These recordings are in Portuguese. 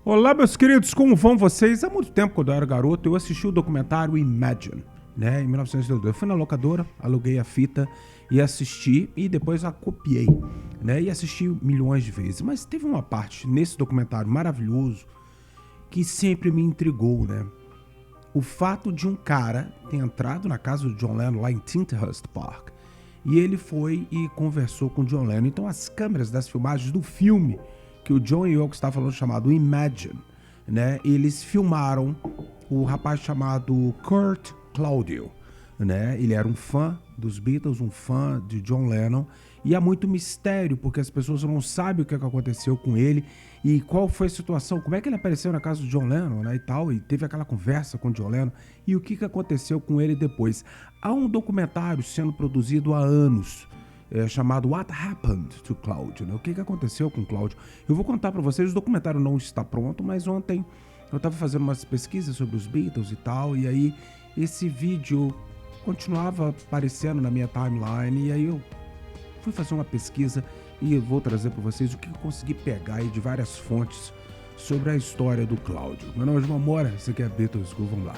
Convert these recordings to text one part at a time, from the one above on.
Olá, meus queridos, como vão vocês? Há muito tempo, quando eu era garoto, eu assisti o documentário Imagine, né, em 1982. Eu fui na locadora, aluguei a fita e assisti, e depois a copiei, né, e assisti milhões de vezes. Mas teve uma parte nesse documentário maravilhoso que sempre me intrigou, né? O fato de um cara ter entrado na casa do John Lennon lá em Tinterhurst Park e ele foi e conversou com o John Lennon. Então as câmeras das filmagens do filme que o John e Yoko estavam falando, chamado Imagine, né? Eles filmaram o rapaz chamado Kurt Claudio, né? Ele era um fã dos Beatles, um fã de John Lennon, e há muito mistério, porque as pessoas não sabem o que aconteceu com ele e qual foi a situação, como é que ele apareceu na casa do John Lennon, né, e tal, e teve aquela conversa com o John Lennon, e o que aconteceu com ele depois. Há um documentário sendo produzido há anos, chamado What Happened to Claudio, né? O que aconteceu com o Claudio. Eu vou contar para vocês, o documentário não está pronto, mas ontem eu estava fazendo umas pesquisas sobre os Beatles e tal, e aí esse vídeo continuava aparecendo na minha timeline, e aí eu fui fazer uma pesquisa e eu vou trazer para vocês o que eu consegui pegar aí de várias fontes sobre a história do Claudio. Meu nome é João Moura, esse aqui é Beatles Go, vamos lá.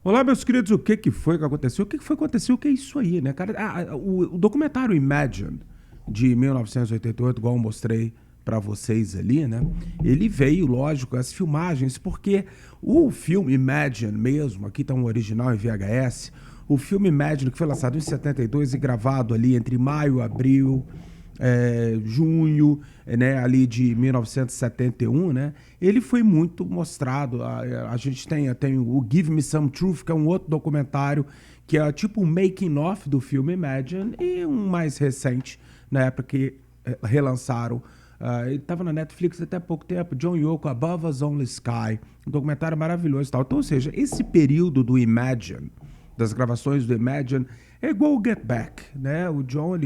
Olá, meus queridos, o que foi que aconteceu? O que foi que aconteceu? O que é isso aí, né, cara? O documentário Imagine, de 1988, igual eu mostrei pra vocês ali, né? Ele veio, lógico, as filmagens, porque o filme Imagine mesmo, aqui tá um original em VHS, o filme Imagine, que foi lançado em 72 e gravado ali entre maio, abril, junho, né, ali de 1971, né, ele foi muito mostrado. A gente tem o Give Me Some Truth, que é um outro documentário que é tipo um making of do filme Imagine, e um mais recente, na época que relançaram. Ele estava na Netflix até pouco tempo, John Yoko, Above Us Only Sky, um documentário maravilhoso e tal. Então, ou seja, esse período do Imagine, das gravações do Imagine, é igual o Get Back, né? O John,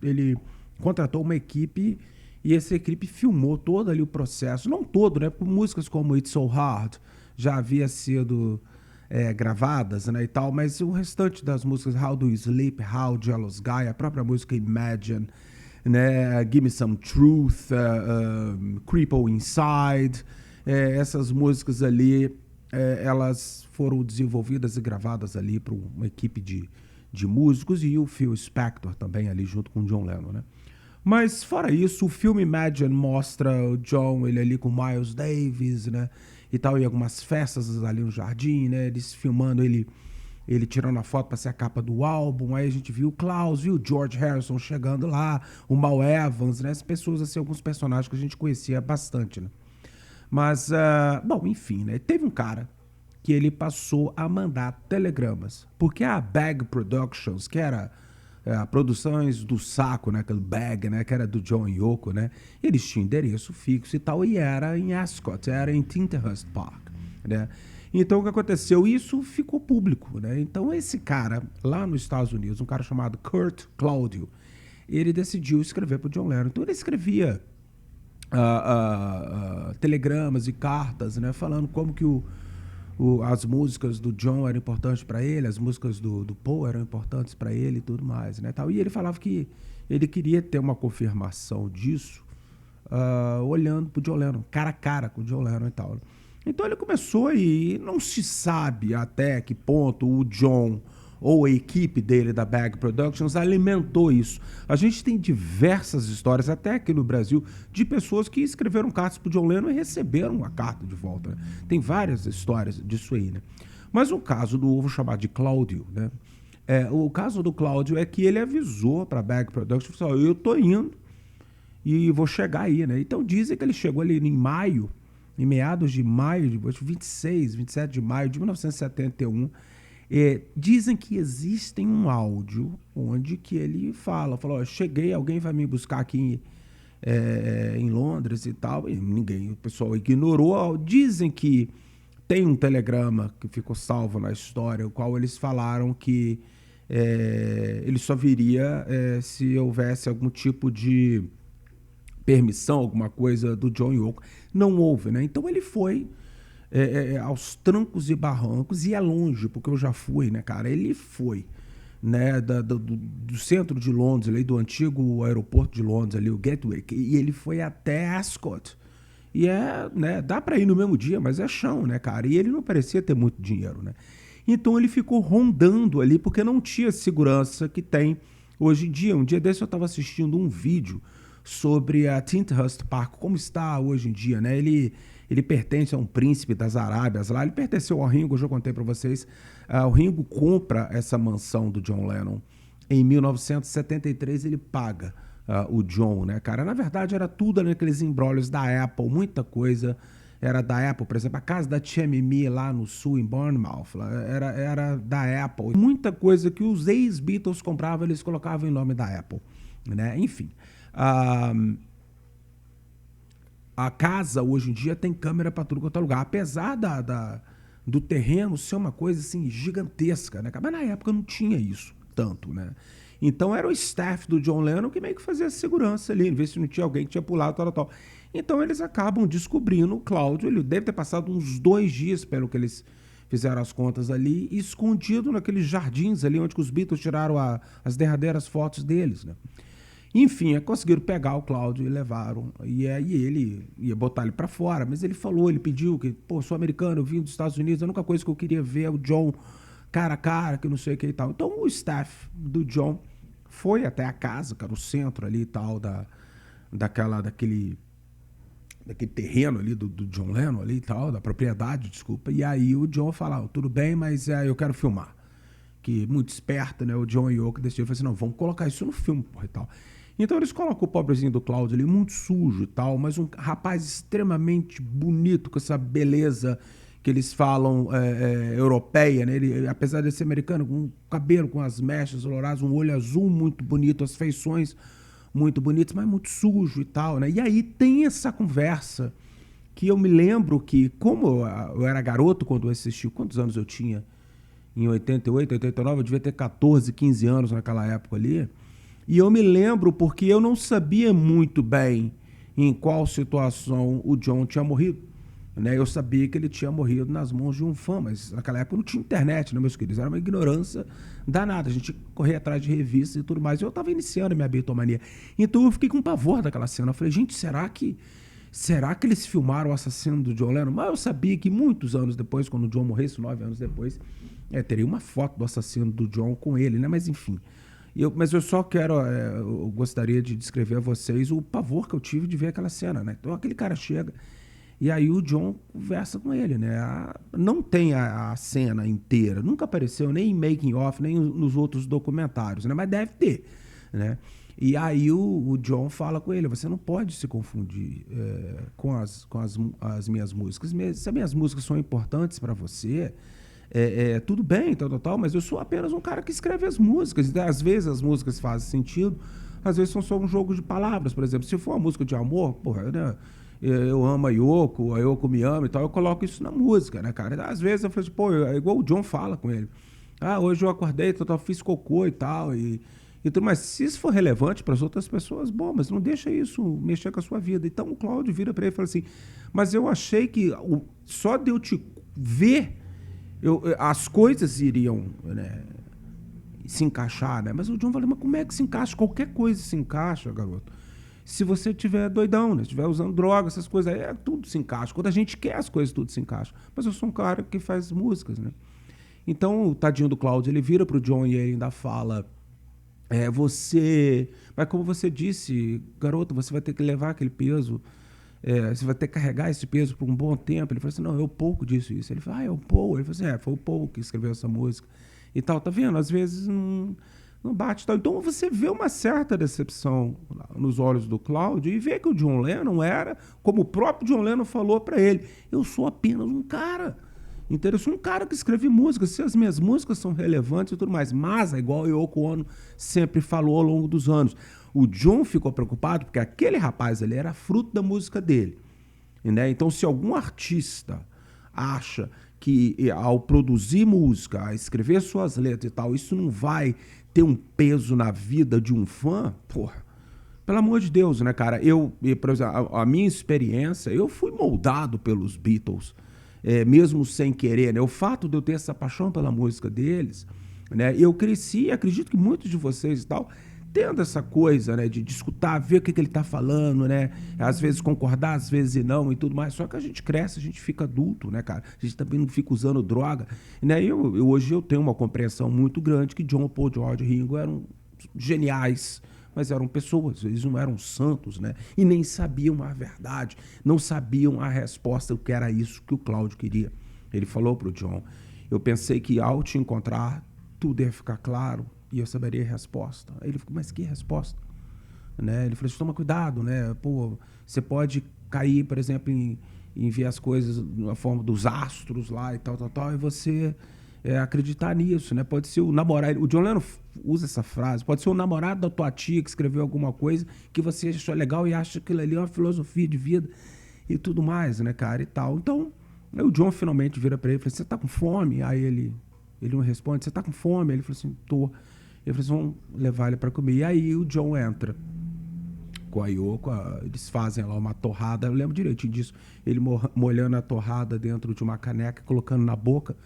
ele contratou uma equipe e essa equipe filmou todo ali o processo, não todo, né? Por músicas como It's So Hard já havia sido gravadas, né, e tal, mas o restante das músicas, How Do You Sleep, How, Jealous Guy, a própria música Imagine, né, Give Me Some Truth, Cripple Inside, essas músicas ali, elas foram desenvolvidas e gravadas ali por uma equipe de músicos, e o Phil Spector também ali junto com o John Lennon, né. Mas fora isso, o filme Imagine mostra o John, ele ali com Miles Davis, né, e tal, e algumas festas ali no jardim, né, eles filmando ele tirando a foto para ser a capa do álbum. Aí a gente viu o Klaus, viu o George Harrison chegando lá, o Mal Evans, né, as pessoas, assim, alguns personagens que a gente conhecia bastante, né. Mas, bom, enfim, né, teve um cara que ele passou a mandar telegramas, porque a Bag Productions, que era produções do saco, né, aquele Bag, né, que era do John e Yoko, né, eles tinham endereço fixo e tal, e era em Ascot, era em Tinterhurst Park, né. Então o que aconteceu? Isso ficou público, né. Então esse cara, lá nos Estados Unidos, um cara chamado Kurt Claudio, ele decidiu escrever pro John Lennon. Então ele escrevia telegramas e cartas, né, falando como que as músicas do John eram importantes para ele, as músicas do Paul eram importantes para ele e tudo mais, né, tal. E ele falava que ele queria ter uma confirmação disso olhando pro John Lennon, cara a cara com o John Lennon e tal. Então ele começou, e não se sabe até que ponto o John ou a equipe dele da Bag Productions alimentou isso. A gente tem diversas histórias, até aqui no Brasil, de pessoas que escreveram cartas pro John Lennon e receberam uma carta de volta, né? Tem várias histórias disso aí, né? Mas o caso do ovo chamado de Claudio, né? O caso do Claudio é que ele avisou pra Bag Productions, falou, eu tô indo e vou chegar aí, né? Então dizem que ele chegou ali em maio, em meados de maio, de 26, 27 de maio de 1971, dizem que existe um áudio onde que ele falou, cheguei, alguém vai me buscar aqui em Londres e tal, e o pessoal ignorou. Dizem que tem um telegrama que ficou salvo na história, o qual eles falaram que ele só viria se houvesse algum tipo de permissão, alguma coisa do John Yoko. Não houve, né? Então ele foi aos trancos e barrancos, e é longe, porque eu já fui, né, cara? Ele foi, né, do centro de Londres, ali, do antigo aeroporto de Londres, ali, o Gatwick, e ele foi até Ascot. E né, dá pra ir no mesmo dia, mas é chão, né, cara? E ele não parecia ter muito dinheiro, né? Então ele ficou rondando ali, porque não tinha segurança que tem hoje em dia. Um dia desse eu estava assistindo um vídeo sobre a Tinthurst Park, como está hoje em dia, né? Ele pertence a um príncipe das Arábias lá, ele pertenceu ao Ringo, eu já contei para vocês. O Ringo compra essa mansão do John Lennon. Em 1973 ele paga o John, né, cara? Na verdade era tudo ali naqueles embrólios da Apple, muita coisa era da Apple. Por exemplo, a casa da Tia Mimi lá no sul, em Bournemouth, era da Apple. Muita coisa que os ex-Beatles compravam, eles colocavam em nome da Apple, né? Enfim, a casa hoje em dia tem câmera para tudo quanto é lugar, apesar do terreno ser uma coisa assim gigantesca, né? Mas na época não tinha isso tanto, né? Então era o staff do John Lennon que meio que fazia a segurança ali, ver se não tinha alguém que tinha pulado, tal. Então eles acabam descobrindo o Cláudio, ele deve ter passado uns 2 dias, pelo que eles fizeram as contas ali, escondido naqueles jardins ali, onde os Beatles tiraram as derradeiras fotos deles, né? Enfim, conseguiram pegar o Cláudio e levaram. E aí ele ia botar ele pra fora, mas ele falou, ele pediu que, pô, sou americano, eu vim dos Estados Unidos, a única coisa que eu queria ver é o John cara a cara, que não sei o que e tal. Então o staff do John foi até a casa, cara, o centro ali e tal, daquele terreno ali do John Lennon ali e tal, da propriedade, desculpa. E aí o John falou, tudo bem, mas eu quero filmar. Que muito esperto, né? O John e o Yoko decidiram, falou assim, não, vamos colocar isso no filme, porra, e tal. Então eles colocam o pobrezinho do Cláudio ali, muito sujo e tal, mas um rapaz extremamente bonito, com essa beleza que eles falam europeia, né? Ele, apesar de ser americano, com um cabelo, com as mechas douradas, um olho azul muito bonito, as feições muito bonitas, mas muito sujo e tal, né? E aí tem essa conversa que eu me lembro que, como eu era garoto quando eu assisti, quantos anos eu tinha? Em 88, 89, eu devia ter 14, 15 anos naquela época ali. E eu me lembro porque eu não sabia muito bem em qual situação o John tinha morrido, né? Eu sabia que ele tinha morrido nas mãos de um fã, mas naquela época não tinha internet, né, meus queridos? Era uma ignorância danada. A gente corria atrás de revistas e tudo mais. E eu estava iniciando a minha Beatlemania. Então eu fiquei com pavor daquela cena. Eu falei, gente, será que eles filmaram o assassino do John Lennon? Mas eu sabia que muitos anos depois, quando o John morresse, 9 anos depois, teria uma foto do assassino do John com ele, né? Mas enfim. Mas eu só quero, eu gostaria de descrever a vocês o pavor que eu tive de ver aquela cena, né? Então aquele cara chega e aí o John conversa com ele, né? Não tem a cena inteira, nunca apareceu nem em Making Off, nem nos outros documentários, né? Mas deve ter, né? E aí o John fala com ele, você não pode se confundir com as minhas músicas. Se as minhas músicas são importantes para você, tudo bem, tal, mas eu sou apenas um cara que escreve as músicas. Então, às vezes as músicas fazem sentido, às vezes são só um jogo de palavras. Por exemplo, se for uma música de amor, porra, né? Eu amo a Yoko me ama e tal, eu coloco isso na música, né, cara? Às vezes eu falo assim, pô, é igual o John fala com ele. Hoje eu acordei, fiz cocô e tal, e tudo, mas se isso for relevante para as outras pessoas, bom, mas não deixa isso mexer com a sua vida. Então o Cláudio vira para ele e fala assim, mas eu achei que só de eu te ver, as coisas iriam, né, se encaixar, né? Mas o John falou, mas como é que se encaixa? Qualquer coisa se encaixa, garoto. Se você estiver doidão, né? Estiver usando droga, essas coisas aí, tudo se encaixa. Quando a gente quer, as coisas tudo se encaixam. Mas eu sou um cara que faz músicas, né? Então o tadinho do Cláudio, ele vira pro John e ele ainda fala, mas como você disse, garoto, você vai ter que levar aquele peso, você vai ter que carregar esse peso por um bom tempo. Ele falou assim, não, é o Paul que disse isso. Ele falou, é o Paul. Ele falou assim, foi o Paul que escreveu essa música e tal. Tá vendo? Às vezes não bate tal. Então você vê uma certa decepção nos olhos do Cláudio e vê que o John Lennon era, como o próprio John Lennon falou para ele, eu sou apenas um cara. Então eu sou um cara que escreve músicas, se as minhas músicas são relevantes e tudo mais. Mas, igual o Yoko Ono sempre falou ao longo dos anos, o John ficou preocupado porque aquele rapaz ali era fruto da música dele, né? Então se algum artista acha que ao produzir música, a escrever suas letras e tal, isso não vai ter um peso na vida de um fã, porra, pelo amor de Deus, né, cara? Por exemplo, a minha experiência, eu fui moldado pelos Beatles, mesmo sem querer, né? O fato de eu ter essa paixão pela música deles, né? Eu cresci, acredito que muitos de vocês e tal, tendo essa coisa, né, de escutar, ver o que ele tá falando, né? Às vezes concordar, às vezes não e tudo mais. Só que a gente cresce, a gente fica adulto, né, cara? A gente também não fica usando droga. Né? Hoje eu tenho uma compreensão muito grande que John, Paul, George e Ringo eram geniais, mas eram pessoas, eles não eram santos, né? E nem sabiam a verdade, não sabiam a resposta, o que era isso que o Cláudio queria. Ele falou pro John, eu pensei que ao te encontrar, tudo ia ficar claro e eu saberia a resposta. Aí ele ficou, mas que resposta? Né? Ele falou, toma cuidado, né? Pô, você pode cair, por exemplo, em ver as coisas na forma dos astros lá e tal, e você acreditar nisso, né? Pode ser o namorado, o John Lennon usa essa frase, pode ser o namorado da tua tia que escreveu alguma coisa que você achou legal e acha que aquilo ali é uma filosofia de vida e tudo mais, né, cara, e tal. Então, aí o John finalmente vira pra ele e fala, você tá com fome? Aí ele não responde, você tá com fome? Aí ele falou assim, tô. Ele falou assim, vamos levar ele pra comer. E aí o John entra com a Yoko, eles fazem lá uma torrada, eu lembro direitinho disso, ele molhando a torrada dentro de uma caneca, colocando na boca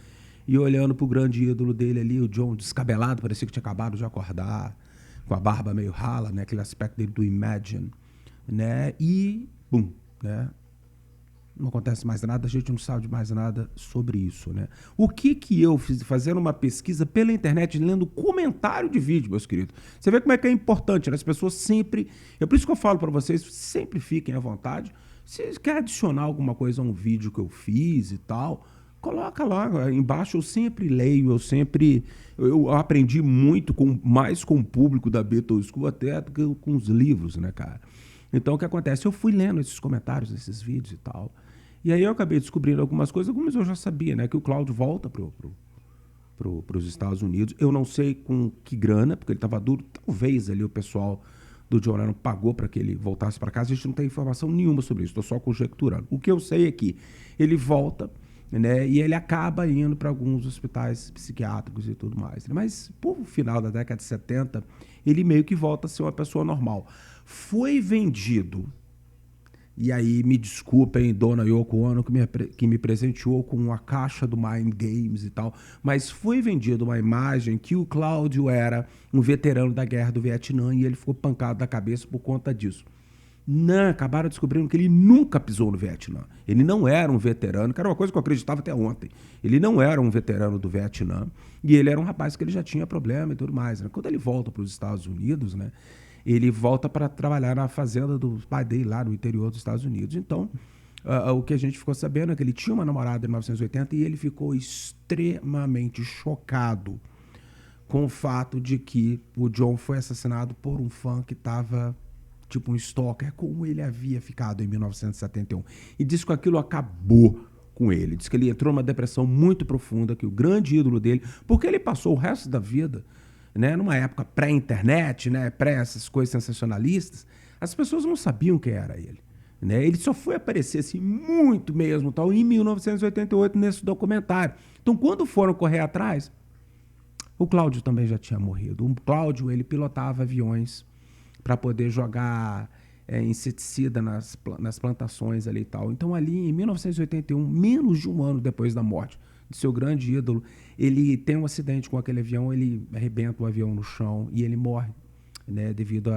e olhando pro grande ídolo dele ali, o John descabelado, parecia que tinha acabado de acordar, com a barba meio rala, né, aquele aspecto dele do Imagine, né, e bum, né, não acontece mais nada, a gente não sabe mais nada sobre isso, né. O que eu fiz fazendo uma pesquisa pela internet, lendo comentário de vídeo, meus queridos. Você vê como é que é importante, né? As pessoas sempre... É por isso que eu falo para vocês, sempre fiquem à vontade. Se quer adicionar alguma coisa a um vídeo que eu fiz e tal, coloca lá embaixo, eu sempre leio, eu aprendi muito, mais com o público da Beatles School até do que com os livros, né, cara. Então, o que acontece? Eu fui lendo esses comentários desses vídeos e tal. E aí eu acabei descobrindo algumas coisas, algumas eu já sabia, né? Que o Cláudio volta pros Estados Unidos. Eu não sei com que grana, porque ele estava duro. Talvez ali o pessoal do John Lennon pagou para que ele voltasse para casa. A gente não tem informação nenhuma sobre isso, estou só conjecturando. O que eu sei é que ele volta, né? E ele acaba indo para alguns hospitais psiquiátricos e tudo mais. Mas, por final da década de 70, ele meio que volta a ser uma pessoa normal. Foi vendido, e aí me desculpem, dona Yoko Ono, que me presenteou com uma caixa do Mind Games e tal, mas foi vendida uma imagem que o Cláudio era um veterano da guerra do Vietnã e ele ficou pancado da cabeça por conta disso. Não, acabaram descobrindo que ele nunca pisou no Vietnã. Ele não era um veterano, que era uma coisa que eu acreditava até ontem. Ele não era um veterano do Vietnã e ele era um rapaz que ele já tinha problema e tudo mais, né? Quando ele volta para os Estados Unidos, né? Ele volta para trabalhar na fazenda do pai dele lá no interior dos Estados Unidos. Então, o que a gente ficou sabendo é que ele tinha uma namorada em 1980 e ele ficou extremamente chocado com o fato de que o John foi assassinado por um fã que estava tipo um stalker, como ele havia ficado em 1971. E disse que aquilo acabou com ele. Diz que ele entrou numa depressão muito profunda, que o grande ídolo dele, porque ele passou o resto da vida, né, numa época pré-internet, né, pré essas coisas sensacionalistas, as pessoas não sabiam quem era ele. Né? Ele só foi aparecer assim, muito mesmo, tal, em 1988, nesse documentário. Então, quando foram correr atrás, o Cláudio também já tinha morrido. O Cláudio, ele pilotava aviões para poder jogar inseticida nas plantações ali e tal. Então, ali em 1981, menos de um ano depois da morte de seu grande ídolo, ele tem um acidente com aquele avião, ele arrebenta o avião no chão e ele morre, né, devido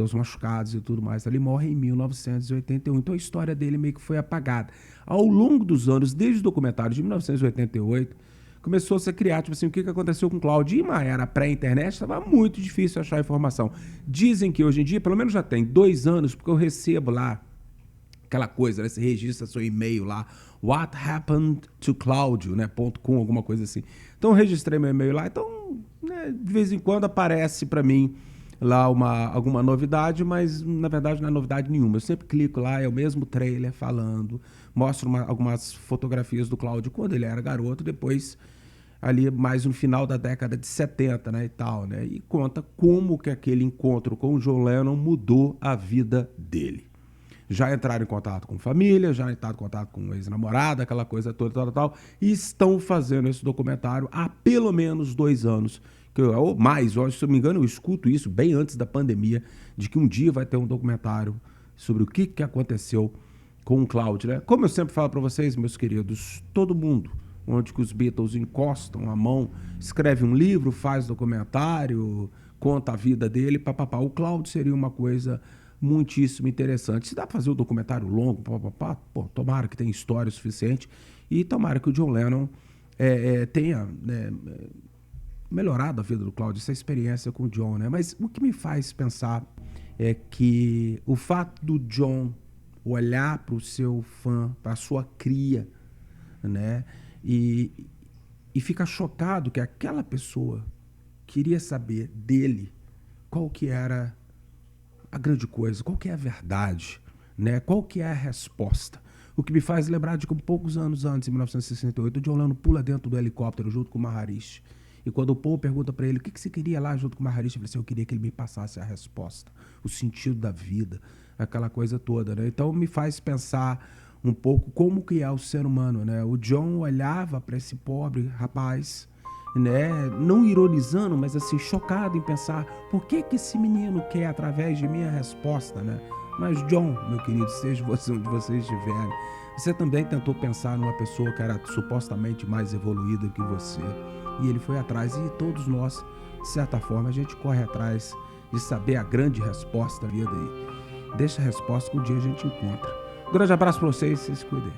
aos machucados e tudo mais. Ele morre em 1981. Então a história dele meio que foi apagada. Ao longo dos anos, desde o documentário de 1988, começou a ser criado, tipo assim, o que aconteceu com o Cláudio? E uma era pré-internet, estava muito difícil achar informação. Dizem que hoje em dia, pelo menos já tem 2 anos, porque eu recebo lá aquela coisa, né? Você registra seu e-mail lá, what happened to Claudio, né? .com, alguma coisa assim. Então eu registrei meu e-mail lá, então, né, de vez em quando aparece para mim lá alguma novidade, mas na verdade não é novidade nenhuma. Eu sempre clico lá, é o mesmo trailer falando, mostro algumas fotografias do Cláudio quando ele era garoto, depois ali mais no final da década de 70, né, e tal, né? E conta como que aquele encontro com o John Lennon mudou a vida dele. Já entraram em contato com família, já entraram em contato com ex-namorada, aquela coisa toda, tal, e estão fazendo esse documentário há pelo menos 2 anos, ou mais, se eu não me engano, eu escuto isso bem antes da pandemia, de que um dia vai ter um documentário sobre o que aconteceu com o Cloud, né? Como eu sempre falo para vocês, meus queridos, todo mundo, onde que os Beatles encostam a mão, escreve um livro, faz documentário, conta a vida dele, papapá. O Cloud seria uma coisa muitíssimo interessante. Se dá para fazer um documentário longo, papapá, pô, tomara que tenha história suficiente e tomara que o John Lennon tenha, né, melhorado a vida do Cloud, essa experiência com o John, né? Mas o que me faz pensar é que o fato do John olhar para o seu fã, para a sua cria, né? E ficar chocado que aquela pessoa queria saber dele qual que era a grande coisa, qual que é a verdade, né? Qual que é a resposta. O que me faz lembrar de como poucos anos antes, em 1968, o John Lennon pula dentro do helicóptero junto com o Maharishi. E quando o Paul pergunta para ele o que você queria lá junto com o Maharishi, ele falou assim, eu queria que ele me passasse a resposta, o sentido da vida, aquela coisa toda, né? Então me faz pensar um pouco como que é o ser humano, né? O John olhava para esse pobre rapaz, né? Não ironizando, mas assim, chocado em pensar por que esse menino quer através de mim a resposta, né? Mas John, meu querido, seja você onde você estiver, você também tentou pensar numa pessoa que era supostamente mais evoluída que você. E ele foi atrás, e todos nós, de certa forma, a gente corre atrás de saber a grande resposta da vida aí. Deixa a resposta que um dia a gente encontra. Um grande abraço para vocês, se cuidem.